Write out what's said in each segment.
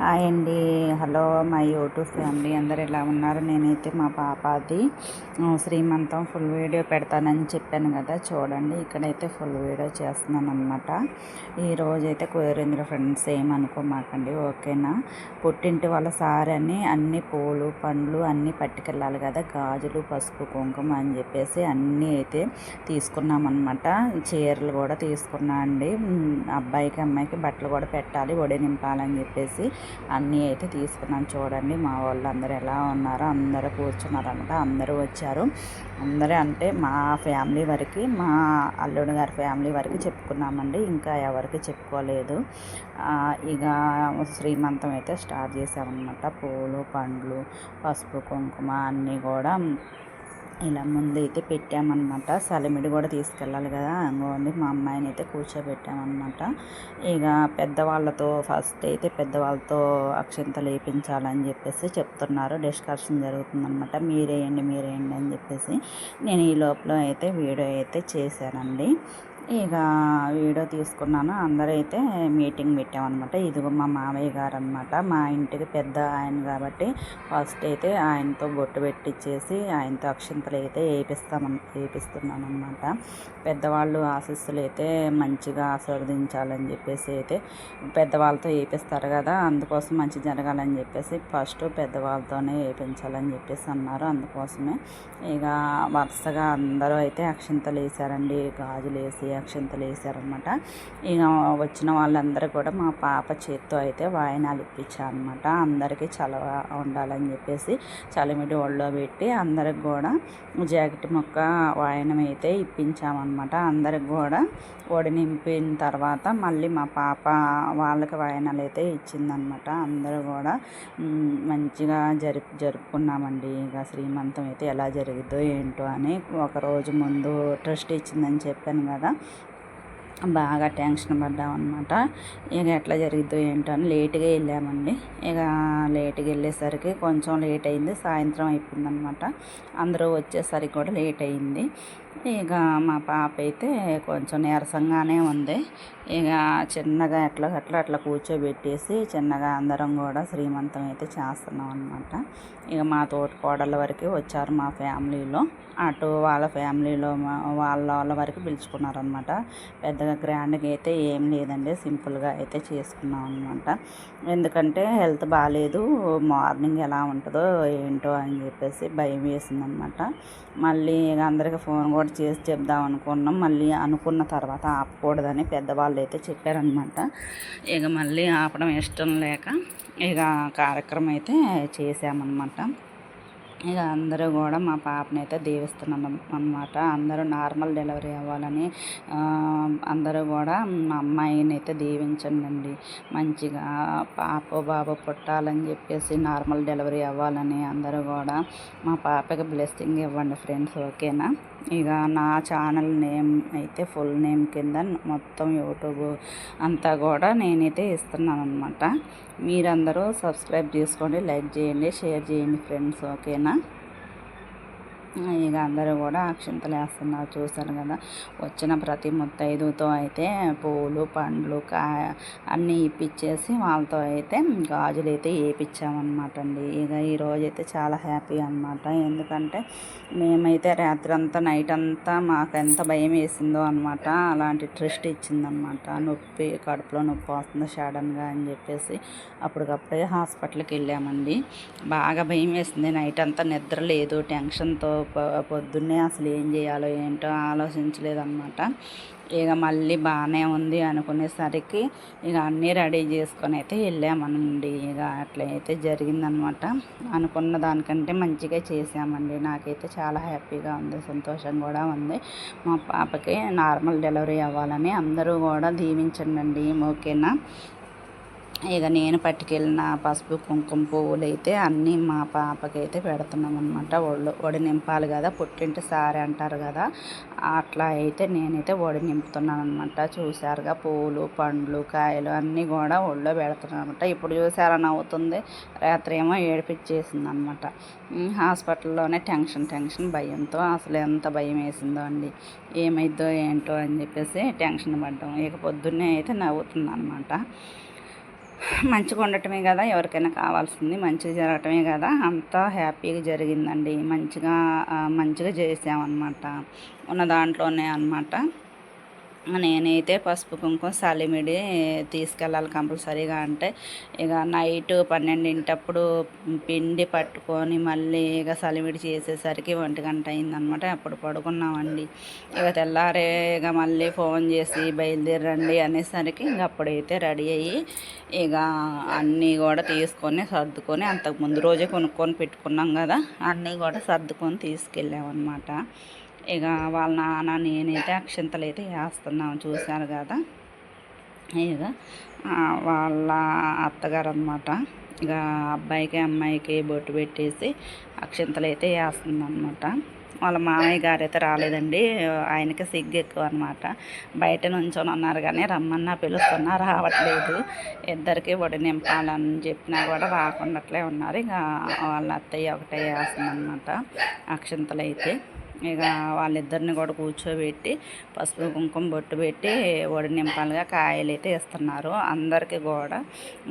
Hi అండి. Hello my YouTube family అందరు ఎలా ఉన్నారు? నేనైతే మా పాపది శ్రీమంతం ఫుల్ వీడియో పెడతానని చెప్పాను కదా, చూడండి. ఇక్కడైతే ఫుల్ వీడియో చేస్తున్నాను అనమాట. ఈరోజైతే కుదిరింది ఫ్రెండ్స్, ఏమనుకోమాకండి, ఓకేనా? పుట్టింటి వాళ్ళ సారీ అని అన్ని పూలు పండ్లు అన్నీ పట్టుకెళ్ళాలి కదా, గాజులు పసుపు కుంకుమ అని చెప్పేసి అన్నీ అయితే తీసుకున్నామన్నమాట. చీరలు కూడా తీసుకున్నా అండి. అబ్బాయికి అమ్మాయికి బట్టలు కూడా పెట్టాలి, ఒడి నింపాలని చెప్పేసి అన్నీ అయితే తీసుకున్నాను. చూడండి మా వాళ్ళు అందరూ ఎలా ఉన్నారో, అందరూ కూర్చున్నారనమాట. అందరూ వచ్చారు. అందరూ అంటే మా ఫ్యామిలీ వరకు, మా అల్లుడు గారి ఫ్యామిలీ వరకు చెప్పుకున్నామండి, ఇంకా ఎవరికి చెప్పుకోలేదు. ఇక శ్రీమంతం అయితే స్టార్ట్ చేసామన్నమాట. పూలు పండ్లు పసుపు కుంకుమ అన్నీ కూడా ఇలా ముందు అయితే పెట్టామన్నమాట. సలిమిడి కూడా తీసుకెళ్ళాలి కదా, అంగోండి మా అమ్మాయిని అయితే కూర్చోబెట్టామన్నమాట. ఇక పెద్దవాళ్ళతో ఫస్ట్ అయితే పెద్దవాళ్ళతో అక్షింతలు వేయించాలని చెప్పేసి చెప్తున్నారు. డిస్కషన్ జరుగుతుందన్నమాట. మీరేయండి అని చెప్పేసి నేను ఈ లోపల అయితే వీడియో అయితే చేశానండి. ఇక వీడియో తీసుకున్నాను. అందరూ అయితే మీటింగ్ పెట్టామన్నమాట. ఇదిగో మా మామయ్య గారు అనమాట, మా ఇంటికి పెద్ద ఆయన కాబట్టి ఫస్ట్ అయితే ఆయనతో బొట్టు పెట్టించేసి ఆయనతో అక్షింతలు అయితే వేపిస్తున్నాను అనమాట. పెద్దవాళ్ళు ఆశీస్సులు అయితే మంచిగా ఆశీర్వదించాలని చెప్పేసి అయితే పెద్దవాళ్ళతో వేపిస్తారు కదా, అందుకోసం మంచి జరగాలని చెప్పేసి ఫస్ట్ పెద్దవాళ్ళతోనే వేయించాలని చెప్పేసి అన్నారు. అందుకోసమే ఇక వరుసగా అందరూ అయితే అక్షింతలు వేసారండి, గాజులు వేసి అక్షింతలు వేసారనమాట. ఇక వచ్చిన వాళ్ళందరూ కూడా మా పాప చేత్తో అయితే వాయినాలు ఇప్పించారనమాట. అందరికీ చలవ ఉండాలని చెప్పేసి చలిమిడి ఒళ్ళో పెట్టి అందరికి కూడా జాకెట్ మొక్క వాయనం అయితే ఇప్పించామన్నమాట. అందరికి కూడా ఒడి నింపిన తర్వాత మళ్ళీ మా పాప వాళ్ళకి వాయనాలు అయితే ఇచ్చిందనమాట. అందరూ కూడా మంచిగా జరుపుకున్నామండి. ఇక శ్రీమంతం అయితే ఎలా జరిగిద్దో ఏంటో అని ఒకరోజు ముందు ట్రస్ట్ ఇచ్చిందని చెప్పాను కదా, బాగా టెన్షన్ పడ్డామన్నమాట. ఇక ఎట్లా జరిగిద్దో ఏంటో అని లేట్గా వెళ్ళామండి. ఇక లేట్గా వెళ్ళేసరికి కొంచెం లేట్ అయింది, సాయంత్రం అయిపోయిందనమాట. అందరూ వచ్చేసరికి కూడా లేట్ అయింది. ఇక మా పాప అయితే కొంచెం నీరసంగానే ఉంది. ఇక చిన్నగా అట్లా కూర్చోబెట్టేసి చిన్నగా అందరం కూడా శ్రీమంతం అయితే చేస్తున్నాం అనమాట. ఇక మా తోటి కోడళ్ళ వరకు వచ్చారు మా ఫ్యామిలీలో, అటు వాళ్ళ ఫ్యామిలీలో వాళ్ళ వరకు పిలుచుకున్నారనమాట. పెద్దగా గ్రాండ్గా అయితే ఏం లేదండి, సింపుల్గా అయితే చేసుకున్నాం అనమాట. ఎందుకంటే హెల్త్ బాగాలేదు, మార్నింగ్ ఎలా ఉంటుందో ఏంటో అని చెప్పేసి భయం వేసిందనమాట. మళ్ళీ ఇక అందరికీ ఫోన్ కూడా చేసి చెప్దాం అనుకున్నాం. మళ్ళీ అనుకున్న తర్వాత ఆపకూడదని పెద్దవాళ్ళు అయితే చెప్పారనమాట. ఇక మళ్ళీ ఆపడం ఇష్టం లేక ఇక కార్యక్రమం అయితే చేసామన్నమాట. ఇక అందరూ కూడా మా పాపని అయితే దీవిస్తున్నాం అన్నమాట. అందరూ నార్మల్ డెలివరీ అవ్వాలని అందరూ కూడా మా అమ్మాయిని అయితే దీవించండి, మంచిగా పాప బాబు పుట్టాలని చెప్పేసి నార్మల్ డెలివరీ అవ్వాలని అందరూ కూడా మా పాపకి బ్లెస్సింగ్ ఇవ్వండి ఫ్రెండ్స్, ఓకేనా? ఇక నా ఛానల్ నేమ్ అయితే ఫుల్ నేమ్ కింద మొత్తం యూట్యూబ్ అంతా కూడా నేనైతే ఇస్తున్నాను అనమాట. మీరందరూ సబ్స్క్రైబ్ చేసుకోండి, లైక్ చేయండి, షేర్ చేయండి ఫ్రెండ్స్, ఓకేనా? ఇక అందరూ కూడా అక్షింతలు వేస్తున్నారు, చూస్తారు కదా. వచ్చిన ప్రతి ముత్తైదుతో అయితే పూలు పండ్లు అన్నీ ఇప్పించేసి వాళ్ళతో అయితే గాజులు అయితే వేయించామన్నమాట అండి. ఇక ఈరోజు అయితే చాలా హ్యాపీ అనమాట. ఎందుకంటే మేమైతే రాత్రి అంతా నైట్ అంతా మాకు ఎంత భయం వేసిందో అనమాట. అలాంటి ట్రెస్ట్ ఇచ్చిందనమాట. నొప్పి, కడుపులో నొప్పి వస్తుంది సడన్గా అని చెప్పేసి అప్పటికప్పుడే హాస్పిటల్కి వెళ్ళామండి. బాగా భయం వేసింది, నైట్ అంతా నిద్ర లేదు, టెన్షన్తో పొద్దున్నే అసలు ఏం చేయాలో ఏంటో ఆలోచించలేదన్నమాట. ఇక మళ్ళీ బాగానే ఉంది అనుకునేసరికి ఇక అన్నీ రెడీ చేసుకొని అయితే వెళ్ళామనండి. ఇక అట్లయితే జరిగిందనమాట. అనుకున్న దానికంటే మంచిగా చేసామండి. నాకైతే చాలా హ్యాపీగా ఉంది, సంతోషం కూడా ఉంది. మా పాపకి నార్మల్ డెలివరీ అవ్వాలని అందరూ కూడా దీవించండి, ఓకేనా? ఇక నేను పట్టుకెళ్ళిన పసుపు కుంకుమ పువ్వులు అయితే అన్నీ మా పాపకైతే పెడుతున్నాం అనమాట. ఒడి నింపాలి కదా, పుట్టింటి సారీ అంటారు కదా, అట్లా అయితే నేనైతే ఒడి నింపుతున్నాను అనమాట. చూసారుగా పువ్వులు పండ్లు కాయలు అన్నీ కూడా ఒళ్ళో పెడుతున్నాను అనమాట. ఇప్పుడు చూసారా నవ్వుతుంది, రాత్రి ఏమో ఏడిపించేసింది అనమాట. హాస్పిటల్లోనే టెన్షన్ భయంతో అసలు ఎంత భయం వేసిందో అండి, ఏమైద్దో ఏంటో అని చెప్పేసి టెన్షన్ పడ్డాం. ఇక పొద్దున్నే అయితే నవ్వుతుంది అనమాట. మంచిగా ఉండటమే కదా ఎవరికైనా కావాల్సింది, మంచిగా జరగటమే కదా. అంతా హ్యాపీగా జరిగిందండి. మంచిగా చేసామన్నమాట, ఉన్న దాంట్లోనే అన్నమాట. నేనైతే పసుపు కుంకుమ సలిమిడి తీసుకెళ్ళాలి కంపల్సరీగా. అంటే ఇక నైట్ 12 పిండి పట్టుకొని మళ్ళీ ఇక సలిమిడి చేసేసరికి 1 గంట అయిందనమాట. అప్పుడు పడుకున్నామండి. ఇక తెల్లారే ఇక మళ్ళీ ఫోన్ చేసి బయలుదేరండి అనేసరికి ఇంక అప్పుడైతే రెడీ అయ్యి ఇక అన్నీ కూడా తీసుకొని సర్దుకొని, అంతకు ముందు రోజే కొనుక్కొని పెట్టుకున్నాం కదా, అన్నీ కూడా సర్దుకొని తీసుకెళ్ళామన్నమాట. ఇక వాళ్ళ నాన్న నేనైతే అక్షంతలు అయితే వేస్తున్నాం, చూశారు కదా. ఇక వాళ్ళ అత్తగారు అనమాట, ఇక అబ్బాయికి అమ్మాయికి బొట్టు పెట్టేసి అక్షంతలు అయితే వేస్తుంది అనమాట. వాళ్ళ మామయ్య గారు అయితే రాలేదండి, ఆయనకి సిగ్గు ఎక్కువ అనమాట. బయట నుంచొని ఉన్నారు కానీ రమ్మన్నా పిలుస్తున్నా రావట్లేదు. ఇద్దరికి ఒడి నింపాలని చెప్పినా కూడా రాకుండాట్లే ఉన్నారు. ఇక వాళ్ళ అత్తయ్య ఒకటే వేస్తుంది అనమాట అక్షంతలు అయితే. ఇక వాళ్ళిద్దరిని కూడా కూర్చోబెట్టి పసుపు కుంకుమ బొట్టు పెట్టి ఒడి నింపాలుగా కాయలు అయితే ఇస్తున్నారు. అందరికీ కూడా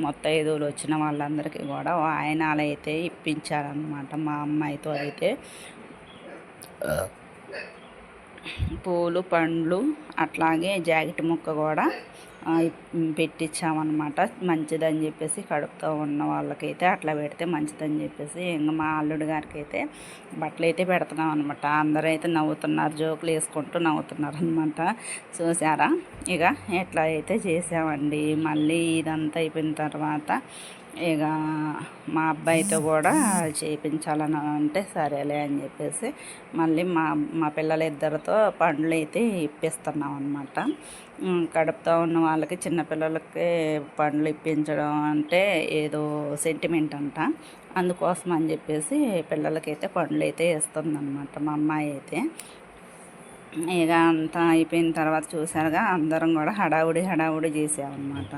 ముత్తైదువులు వచ్చిన వాళ్ళందరికీ కూడా వాయనాలు అయితే ఇప్పించారనమాట. మా అమ్మాయితో అయితే పూలు పండ్లు అట్లాగే జాకెట్ ముక్క కూడా పెట్టించామన్నమాట. మంచిదని చెప్పేసి కడుపుతో ఉన్న వాళ్ళకైతే అట్లా పెడితే మంచిదని చెప్పేసి ఇంకా మా అల్లుడి గారికి అయితే బట్టలు అయితే పెడుతున్నాం అనమాట. అందరూ అయితే నవ్వుతున్నారు, జోకులు వేసుకుంటూ నవ్వుతున్నారు అనమాట. చూసారా, ఇక ఎట్లా అయితే చేసామండి. మళ్ళీ ఇదంతా అయిపోయిన తర్వాత ఇక మా అబ్బాయితో కూడా చేయించాలని అంటే సరేలే అని చెప్పేసి మళ్ళీ మా పిల్లలిద్దరితో పండ్లు అయితే ఇప్పిస్తున్నాం అనమాట. కడుపుతో ఉన్న వాళ్ళకి, చిన్నపిల్లలకి పండ్లు ఇప్పించడం అంటే ఏదో సెంటిమెంట్ అంట. అందుకోసం అని చెప్పేసి పిల్లలకైతే పండ్లు అయితే ఇస్తుందన్నమాట మా అమ్మాయి అయితే. ఇక అంతా అయిపోయిన తర్వాత చూసారుగా, అందరం కూడా హడావుడి చేసామన్నమాట.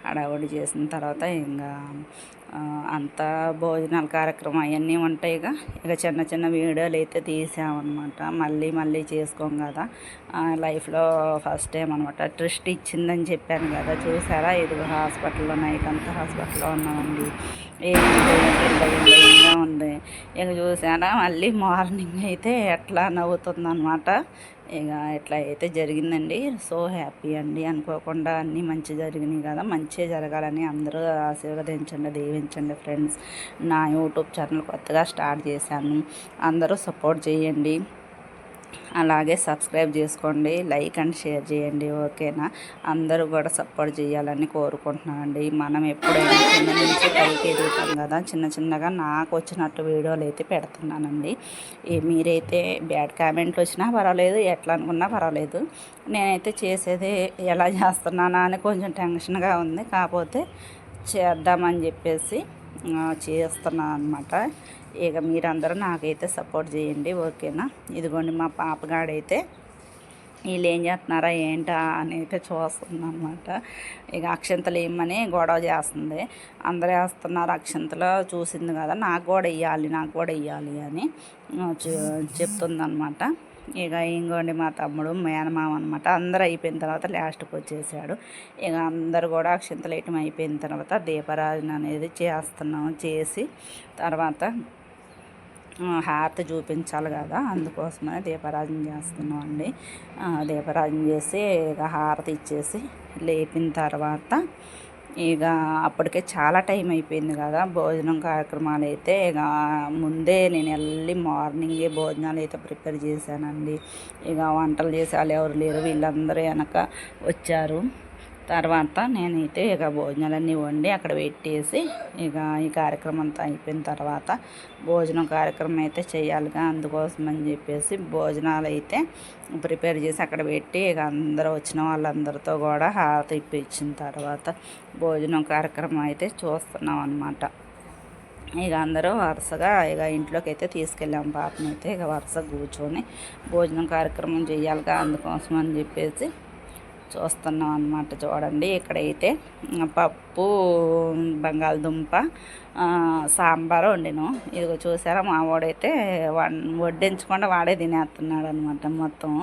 హడావుడి చేసిన తర్వాత ఇంకా అంతా భోజనాల కార్యక్రమం అవన్నీ ఉంటాయిగా. ఇక చిన్న చిన్న వీడియోలు అయితే తీసామన్నమాట. మళ్ళీ చేసుకోం కదా, లైఫ్లో ఫస్ట్ టైం అనమాట. ట్రస్ట్ ఇచ్చిందని చెప్పాను కదా, చూసారా. ఇది హాస్పిటల్లో నైట్ అంతా హాస్పిటల్లో ఉన్నామండి. ఏంగా ఉంది. ఇక చూసారా, మళ్ళీ మార్నింగ్ అయితే ఎట్లా నవ్వుతుందన్నమాట. ఇక ఎట్లా అయితే జరిగిందండి. సో హ్యాపీ అండి. అనుకోకుండా అన్నీ మంచి జరిగినాయి కదా, మంచిగా జరగాలని అందరూ ఆశీర్వదించండి, దీవించండి ఫ్రెండ్స్. నా యూట్యూబ్ ఛానల్ కొత్తగా స్టార్ట్ చేశాను, అందరూ సపోర్ట్ చేయండి. అలాగే సబ్స్క్రైబ్ చేసుకోండి, లైక్ అండ్ షేర్ చేయండి, ఓకేనా. అందరూ కూడా సపోర్ట్ చేయాలని కోరుకుంటున్నానండి. మనం ఎప్పుడైనా చిన్న నుంచి పైకి ఎదుగుతాం కదా, చిన్నగా నాకు వచ్చినట్టు వీడియోలు అయితే పెడుతున్నానండి. మీరైతే బ్యాడ్ కామెంట్లు వచ్చినా పర్వాలేదు, ఎట్లా అనుకున్నా పర్వాలేదు. నేనైతే చేసేది ఎలా చేస్తున్నానా అని కొంచెం టెన్షన్గా ఉంది, కాకపోతే చేద్దామని చెప్పేసి చేస్తున్నాను అనమాట. ఇక మీరందరూ నాకైతే సపోర్ట్ చేయండి, ఓకేనా. ఇదిగోండి మా పాపగాడైతే వీళ్ళు ఏం చేస్తున్నారా ఏంటా అని అయితే చూస్తుంది అనమాట. ఇక అక్షంతలు ఏమని గొడవ చేస్తుంది. అందరూ వేస్తున్నారు అక్షంతలు, చూసింది కదా, నాకు కూడా ఇవ్వాలి అని చెప్తుందనమాట. ఇక ఇంకోండి మా తమ్ముడు మేనమామ అనమాట. అందరూ అయిపోయిన తర్వాత లాస్ట్కి వచ్చేసాడు. ఇక అందరు కూడా అక్షంతలు వేయటం అయిపోయిన తర్వాత దీపారాధన అనేది చేసి తర్వాత హారతి చూపించాలి కదా, అందుకోసమని దీపారాధన చేస్తున్నాం అండి. దీపారాధన చేసి ఇక హారతి ఇచ్చేసి లేపిన తర్వాత ఇక అప్పటికే చాలా టైం అయిపోయింది కదా. భోజనం కార్యక్రమాలు అయితే ఇక ముందే నేను వెళ్ళి మార్నింగే భోజనాలు అయితే ప్రిపేర్ చేశానండి. ఇక వంటలు చేసే వాళ్ళు ఎవరు లేరు, వీళ్ళందరూ వెనక వచ్చారు. తర్వాత నేనైతే ఇక భోజనాలన్నీ వండి అక్కడ పెట్టేసి ఇక ఈ కార్యక్రమం అంతా అయిపోయిన తర్వాత భోజనం కార్యక్రమం అయితే చేయాలిగా, అందుకోసం అని చెప్పేసి భోజనాలు అయితే ప్రిపేర్ చేసి అక్కడ పెట్టి ఇక అందరూ వచ్చిన వాళ్ళందరితో కూడా హారతి ఇప్పించిన తర్వాత భోజనం కార్యక్రమం అయితే చూస్తున్నాం అన్నమాట. ఇక అందరూ వరుసగా ఇక ఇంట్లోకి అయితే తీసుకెళ్ళాము పాపని అయితే. ఇక వరుసగా కూర్చొని భోజనం కార్యక్రమం చేయాలిగా, అందుకోసం అని చెప్పేసి చూస్తున్నాం అన్నమాట. చూడండి, ఇక్కడైతే పప్పు, బంగాళదుంప, సాంబారు వండిను. ఇదిగో చూసారా, మా వాడైతే వడ్డించకుండా వాడే తినేస్తున్నాడు అనమాట మొత్తం.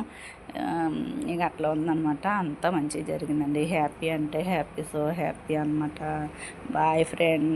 ఇక అట్లా ఉందన్నమాట. అంతా మంచిగా జరిగిందండి. హ్యాపీ అంటే హ్యాపీ, సో హ్యాపీ అనమాట. Boy friend.